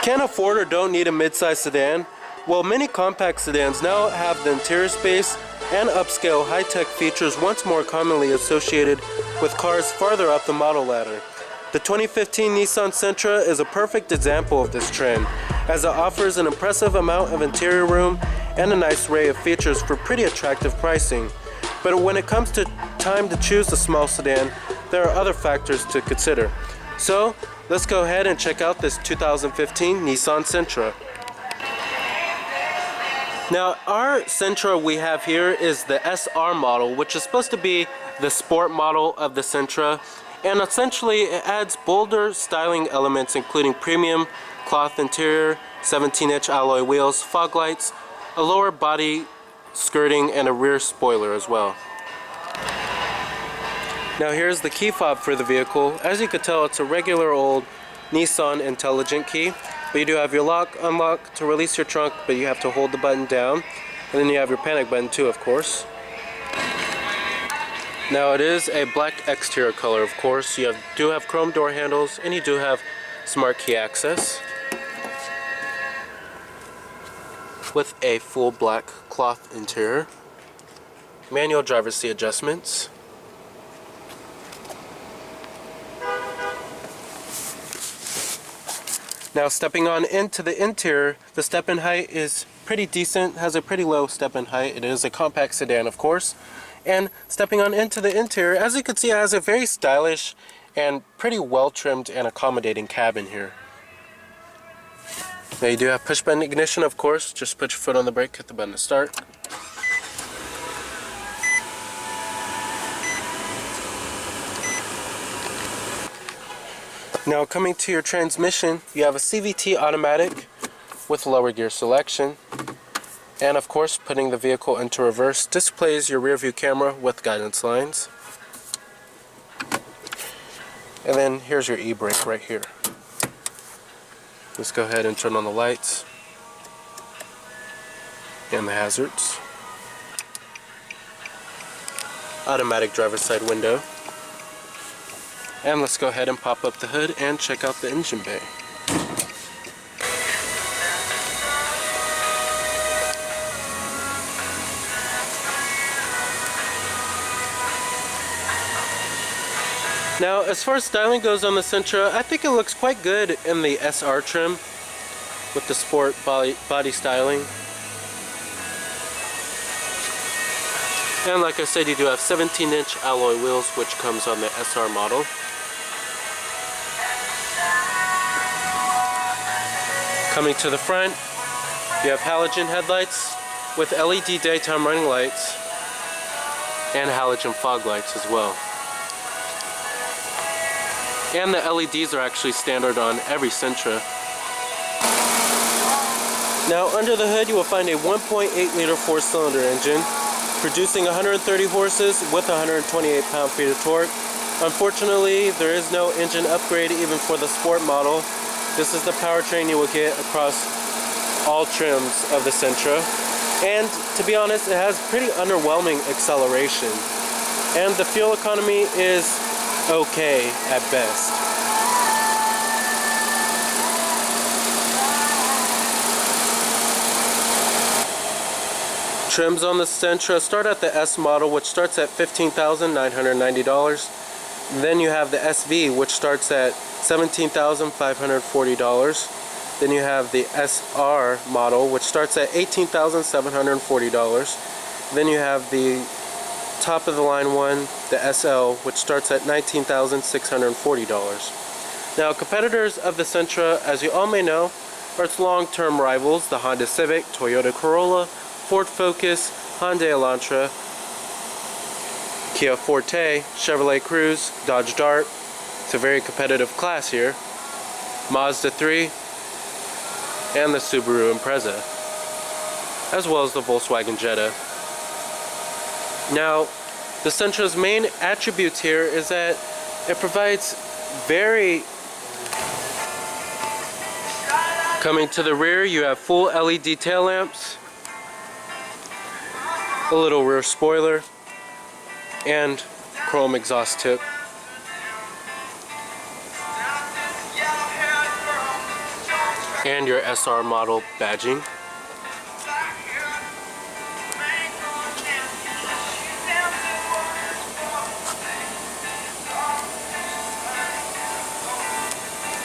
Can't afford or don't need a midsize sedan? Well, many compact sedans now have the interior space and upscale high-tech features once more commonly associated with cars farther up the model ladder. The 2015 Nissan Sentra is a perfect example of this trend, as it offers an impressive amount of interior room and a nice array of features for pretty attractive pricing. But when it comes to time to choose a small sedan, there are other factors to consider. So, let's go ahead and check out this 2015 Nissan Sentra. Now, our Sentra we have here is the SR model, which is supposed to be the sport model of the Sentra, and essentially it adds bolder styling elements including premium cloth interior, 17-inch alloy wheels, fog lights, a lower body skirting, and a rear spoiler as well. Now here's the key fob for the vehicle. As you can tell, it's a regular old Nissan intelligent key. But you do have your lock, unlock to release your trunk, but you have to hold the button down. And then you have your panic button too, of course. Now it is a black exterior color, of course. You do have chrome door handles, and you do have smart key access with a full black cloth interior. Manual driver's seat adjustments. Now stepping on into the interior, the step-in height is pretty decent, has a pretty low step-in height. It is a compact sedan, of course. And stepping on into the interior, as you can see, it has a very stylish and pretty well-trimmed and accommodating cabin here. Now you do have push-button ignition, of course. Just put your foot on the brake, hit the button to start. Now coming to your transmission, you have a CVT Automatic with lower gear selection, and of course putting the vehicle into reverse displays your rear view camera with guidance lines. And then here's your e-brake right here. Let's go ahead and turn on the lights and the hazards. Automatic driver's side window. And let's go ahead and pop up the hood and check out the engine bay. Now, as far as styling goes on the Sentra, I think it looks quite good in the SR trim with the sport body styling. And like I said, you do have 17-inch alloy wheels, which comes on the SR model. Coming to the front, you have halogen headlights with LED daytime running lights and halogen fog lights as well. And the LEDs are actually standard on every Sentra. Now under the hood you will find a 1.8-liter 4-cylinder engine producing 130 horses with 128 pound-feet of torque. Unfortunately, there is no engine upgrade even for the sport model. This is the powertrain you will get across all trims of the Sentra. And to be honest, it has pretty underwhelming acceleration. And the fuel economy is okay at best. Trims on the Sentra start at the S model, which starts at $15,990. Then you have the SV, which starts at $17,540. Then you have the SR model, which starts at $18,740. Then you have the top of the line one, the SL, which starts at $19,640. Now, competitors of the Sentra, as you all may know, are its long-term rivals, the Honda Civic, Toyota Corolla, Ford Focus, Hyundai Elantra, Kia Forte, Chevrolet Cruze, Dodge Dart. It's a very competitive class here. Mazda 3, and the Subaru Impreza, as well as the Volkswagen Jetta. Now, the Sentra's main attributes here is that it provides very... Coming to the rear, you have full LED tail lamps, a little rear spoiler, and chrome exhaust tip. and your SR model badging.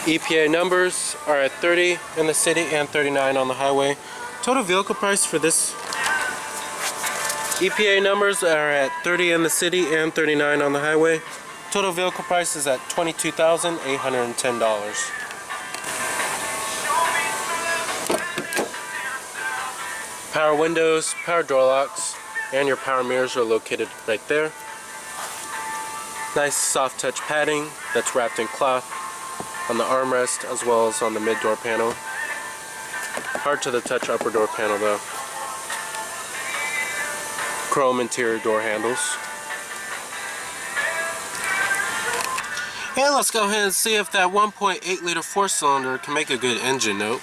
EPA numbers are at 30 in the city and 39 on the highway. Total vehicle price for this EPA numbers are at 30 in the city and 39 on the highway. Total vehicle price is at $22,810. Power windows, power door locks, and your power mirrors are located right there. Nice soft touch padding that's wrapped in cloth on the armrest as well as on the mid door panel. Hard to the touch upper door panel though. Chrome interior door handles. And let's go ahead and see if that 1.8 liter 4-cylinder can make a good engine note.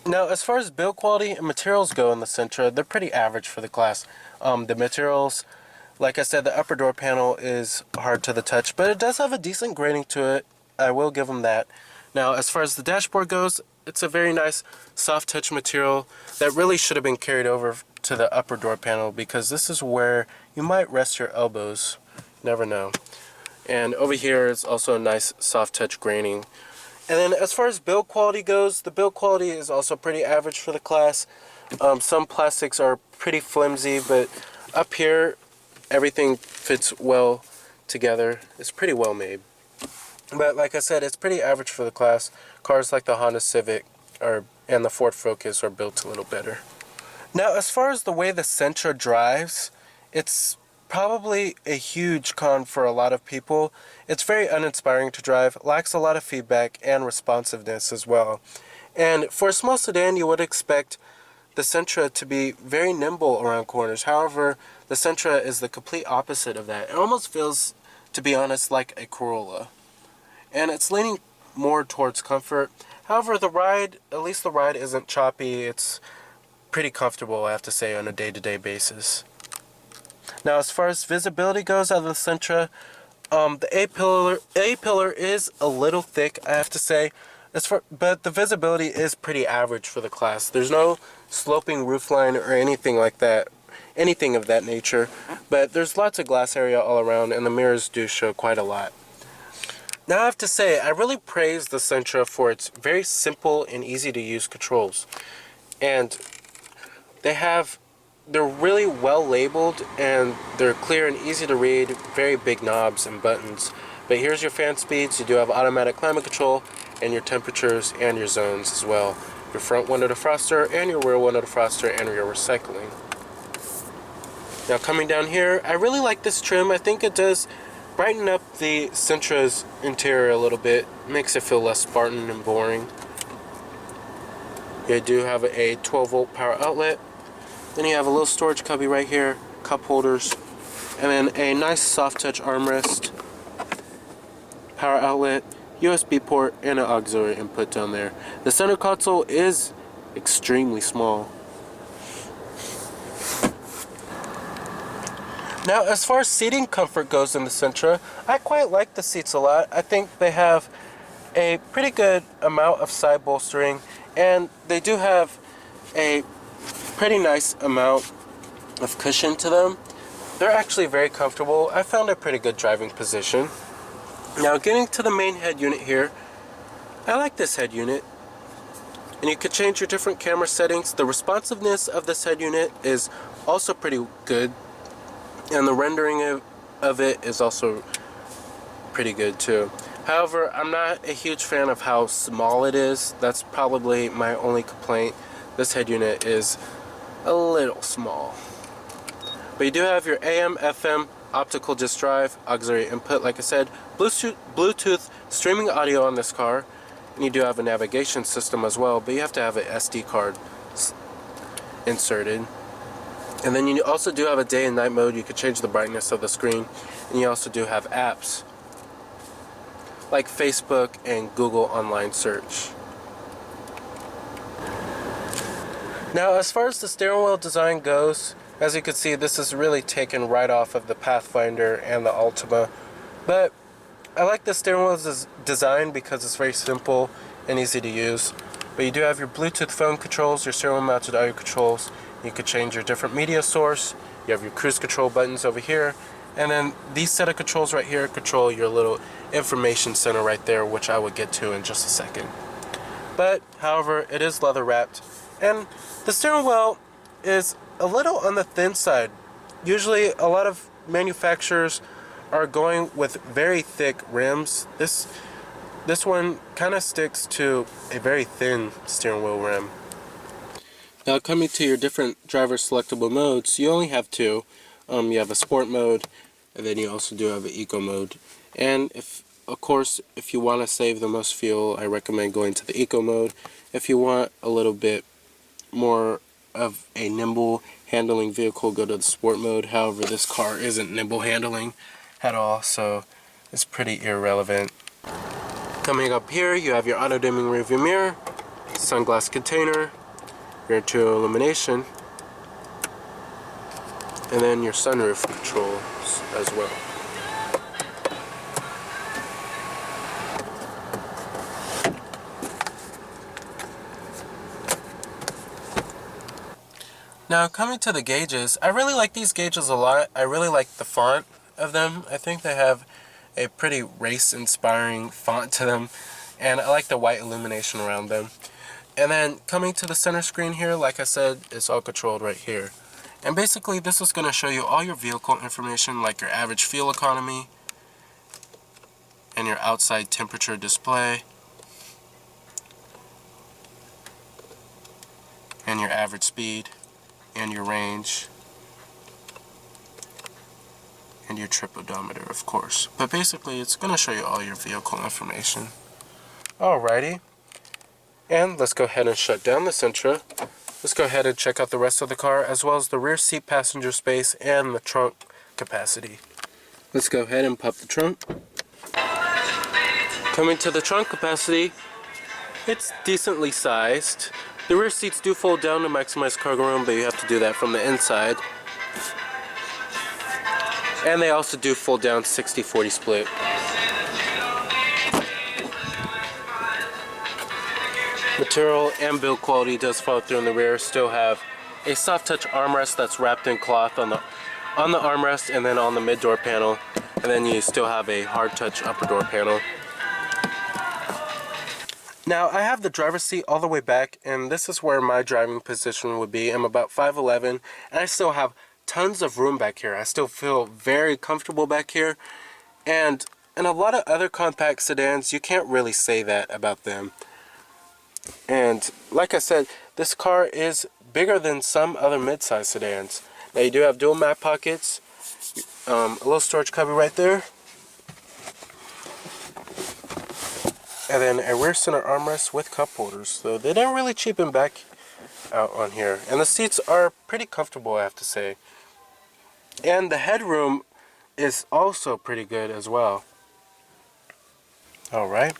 Now, as far as build quality and materials go in the Sentra, they're pretty average for the class. The materials, like I said, the upper door panel is hard to the touch, but it does have a decent grading to it. I will give them that. Now, as far as the dashboard goes, it's a very nice soft touch material that really should have been carried over to the upper door panel, because this is where you might rest your elbows. Never know. And over here is also a nice soft touch graining. And then as far as build quality goes, the build quality is also pretty average for the class. Some plastics are pretty flimsy, but up here everything fits well together. It's pretty well made. But like I said, it's pretty average for the class. Cars like the Honda Civic and the Ford Focus are built a little better. Now, as far as the way the Sentra drives, it's probably a huge con for a lot of people. It's very uninspiring to drive, lacks a lot of feedback and responsiveness as well. And for a small sedan, you would expect the Sentra to be very nimble around corners. However, the Sentra is the complete opposite of that. It almost feels, to be honest, like a Corolla. And it's leaning more towards comfort. However, the ride, at least the ride isn't choppy. It's pretty comfortable, I have to say, on a day-to-day basis. Now, as far as visibility goes out of the Sentra, the A-pillar is a little thick, I have to say. But the visibility is pretty average for the class. There's no sloping roofline or anything like that, anything of that nature. But there's lots of glass area all around, and the mirrors do show quite a lot. Now, I have to say, I really praise the Sentra for its very simple and easy to use controls. And they're really well labeled, and they're clear and easy to read, very big knobs and buttons. But here's your fan speeds. You do have automatic climate control, and your temperatures and your zones as well. Your front window defroster and your rear window defroster and your recycling. Now, coming down here, I really like this trim. I think it does brighten up the Sentra's interior a little bit, makes it feel less Spartan and boring. You do have a 12-volt power outlet. Then you have a little storage cubby right here, cup holders, and then a nice soft touch armrest, power outlet, USB port, and an auxiliary input down there. The center console is extremely small. Now, as far as seating comfort goes in the Sentra, I quite like the seats a lot. I think they have a pretty good amount of side bolstering, and they do have a pretty nice amount of cushion to them. They're actually very comfortable. I found a pretty good driving position. Now, getting to the main head unit here, I like this head unit. And you can change your different camera settings. The responsiveness of this head unit is also pretty good. And the rendering of it is also pretty good too. However, I'm not a huge fan of how small it is. That's probably my only complaint. This head unit is a little small. But you do have your AM, FM, optical disk drive, auxiliary input, like I said, Bluetooth streaming audio on this car, and you do have a navigation system as well, but you have to have an SD card inserted. And then you also do have a day and night mode. You can change the brightness of the screen, and you also do have apps like Facebook and Google Online Search. Now, as far as the steering wheel design goes, as you can see, this is really taken right off of the Pathfinder and the Altima. But I like the steering wheel's design because it's very simple and easy to use. But you do have your Bluetooth phone controls, your steering wheel mounted audio controls. You could change your different media source. You have your cruise control buttons over here. And then these set of controls right here control your little information center right there, which I will get to in just a second. But, however, it is leather wrapped. And the steering wheel is a little on the thin side. Usually a lot of manufacturers are going with very thick rims. This one kind of sticks to a very thin steering wheel rim. Now, coming to your different driver selectable modes, you only have two. You have a sport mode, and then you also do have an eco mode. And of course, if you want to save the most fuel, I recommend going to the eco mode. If you want a little bit more of a nimble handling vehicle, go to the sport mode. However, this car isn't nimble handling at all, so it's pretty irrelevant. Coming up here, you have your auto dimming rearview mirror, sunglass container, your interior illumination, and then your sunroof controls as well. Now, coming to the gauges, I really like these gauges a lot. I really like the font of them. I think they have a pretty race-inspiring font to them, and I like the white illumination around them. And then coming to the center screen here, like I said, it's all controlled right here. And basically, this is going to show you all your vehicle information, like your average fuel economy, and your outside temperature display, and your average speed, and your range, and your trip odometer, of course. But basically, it's going to show you all your vehicle information. Alrighty, and let's go ahead and shut down the Sentra. Let's go ahead and check out the rest of the car, as well as the rear seat passenger space and the trunk capacity. Let's go ahead and pop the trunk. Coming to the trunk capacity, it's decently sized. The rear seats do fold down to maximize cargo room, but you have to do that from the inside. And they also do fold down 60-40 split. Material and build quality does follow through in the rear. Still have a soft touch armrest that's wrapped in cloth on the armrest and then on the mid door panel. And then you still have a hard touch upper door panel. Now, I have the driver's seat all the way back, and this is where my driving position would be. I'm about 5'11", and I still have tons of room back here. I still feel very comfortable back here. And in a lot of other compact sedans, you can't really say that about them. And like I said, this car is bigger than some other midsize sedans. Now, you do have dual mat pockets, a little storage cubby right there, and then a rear center armrest with cup holders. So they didn't really cheapen back out on here. And the seats are pretty comfortable, I have to say. And the headroom is also pretty good as well. Alright.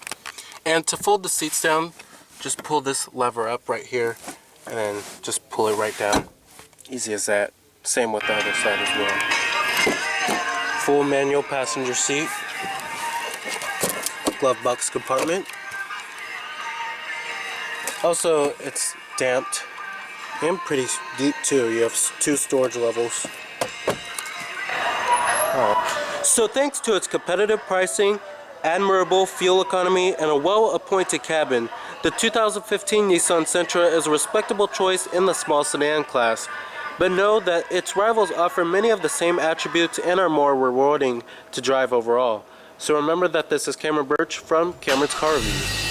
And to fold the seats down, just pull this lever up right here, and then just pull it right down. Easy as that. Same with the other side as well. Full manual passenger seat. Glove box compartment. Also, it's damped and pretty deep too. You have 2 storage levels. So thanks to its competitive pricing, admirable fuel economy, and a well-appointed cabin, the 2015 Nissan Sentra is a respectable choice in the small sedan class. But know that its rivals offer many of the same attributes and are more rewarding to drive overall. So remember that this is Cameron Birch from Cameron's Car Reviews.